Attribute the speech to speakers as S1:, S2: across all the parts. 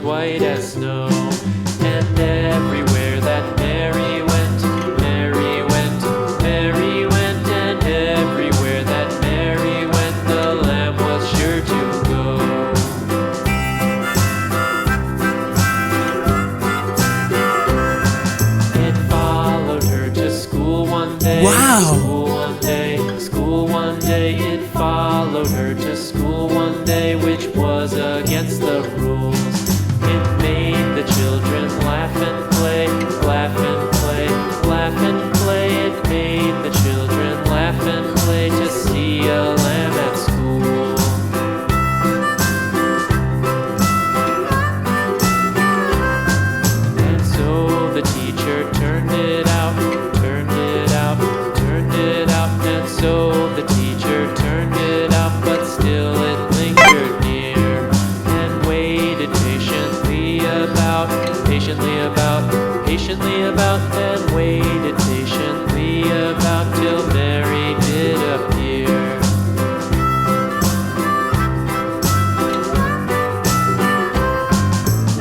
S1: white as snow. And everywhere that Mary went, Mary went, Mary went, and everywhere that Mary went, the lamb was sure to go. It followed her to school one day.
S2: Wow.
S1: School one day, school one day. It followed her to school one day, which was against the rules. It made the children laugh and play, laugh and play, laugh and play. It made the children laugh and play to see a lamb at school. And so the teacher turned it out, turned it out, turned it out. And so the teacher turned it out, but still it lingered near and waited patiently about, patiently about, and waited patiently about till Mary did appear.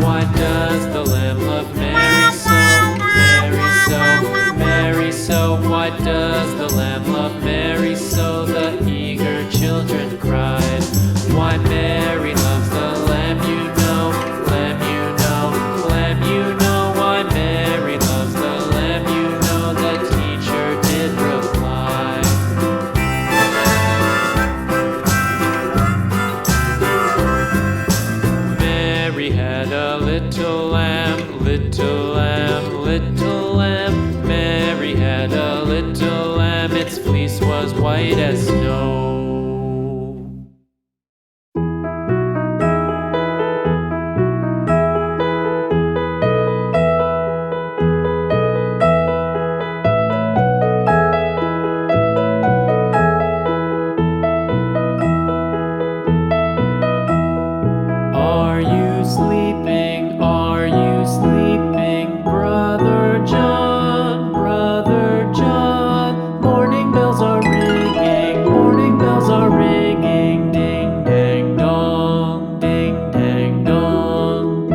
S1: Why does the lamb love Mary so, Mary so, Mary so? Why does the lamb love Mary so? The eager children cried. Why Mary loves the lamb, you know, lamb, you know, lamb, you know. Why Mary loves the lamb, you know, the teacher did reply. Mary had a little lamb, little lamb, little lamb. Mary had a little lamb, its fleece was white as snow. Are you sleeping? Are you sleeping, Brother John? Brother John, morning bells are ringing, morning bells are ringing, ding dang dong, ding dang dong.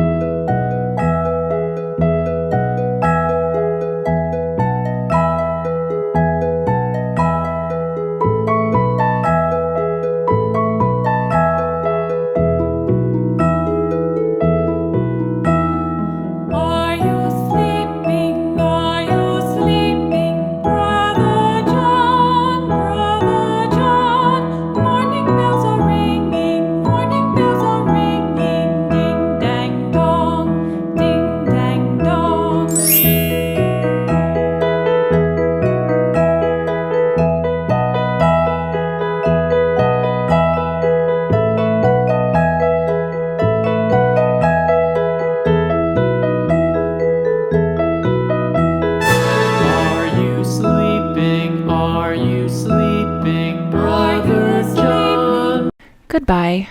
S3: Are you sleeping? Are you sleeping, Brother John? Brother John, morning bells are ringing, morning bells are ringing, ding dang dong, ding dang dong.
S1: Are you sleeping? Are you sleeping, Brother John?
S4: Goodbye.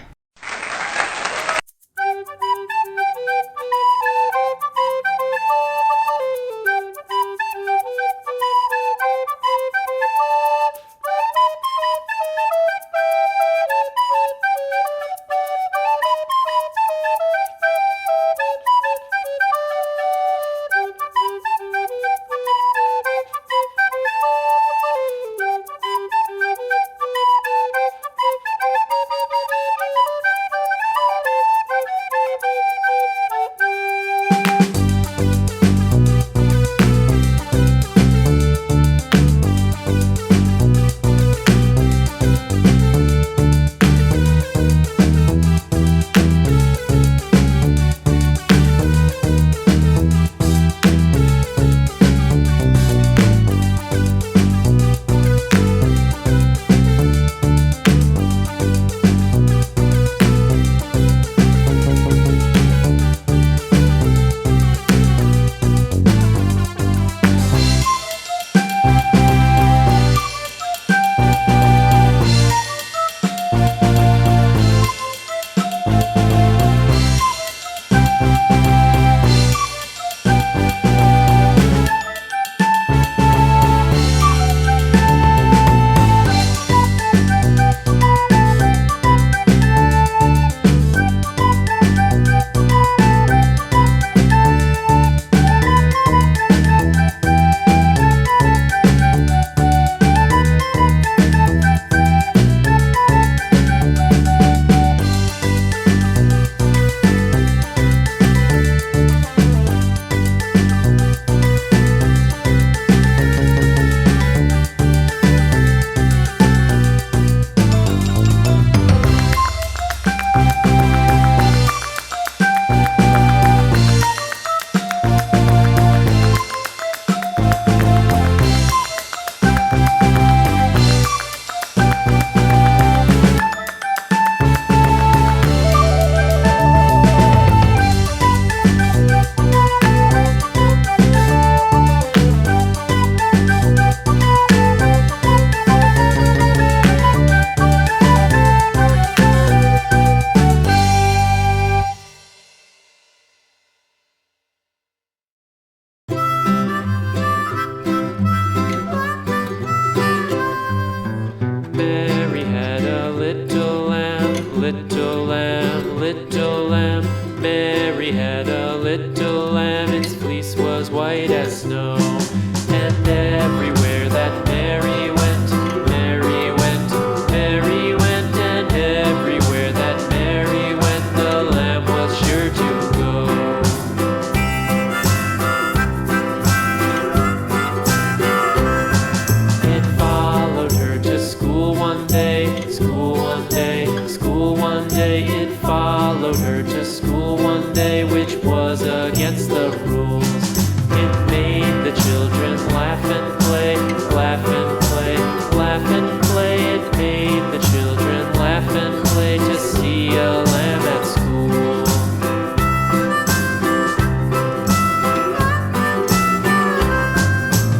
S1: Mary had a little lamb, its fleece was white as snow. And everywhere that Mary went, Mary went, Mary went, and everywhere that Mary went, the lamb was sure to go. It followed her to school one day, school one day, school one day. It followed her to school one day, which was against the rules. It made the children laugh and play, laugh and play, laugh and play. It made the children laugh and play to see a lamb at school.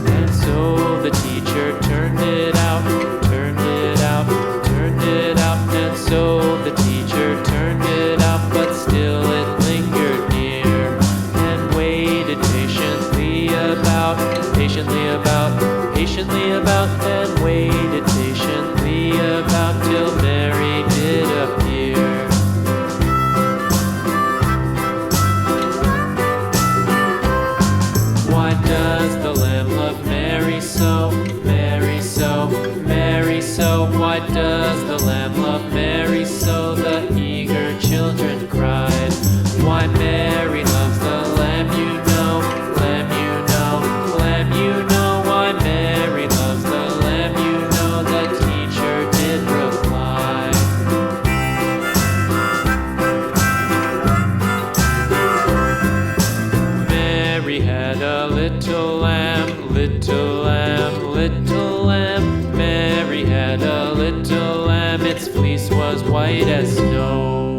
S1: And so the teacher turned it out, turned it out, turned it out. And so the teacher turned it out, but still it lingered near and waited patiently about, patiently about, patiently about, and waited patiently about till Mary did appear. Why does the lamb love Mary so, Mary so, Mary so? Why does the lamb love Mary so? The eager children cried. Why Mary loves the lamb, you know, lamb, you know, lamb, you know. Why Mary loves the lamb, you know, the teacher did reply. Mary had a little lamb, little lamb, little lamb. Mary had a little lamb, its fleece was white as snow.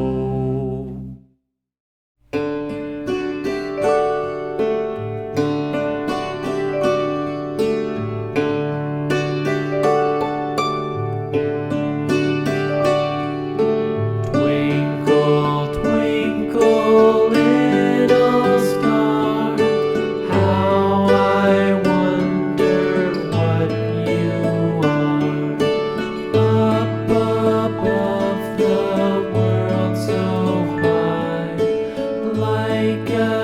S1: Twinkle, twinkle, little star, how I wonder what you are. Up above the world so high, like a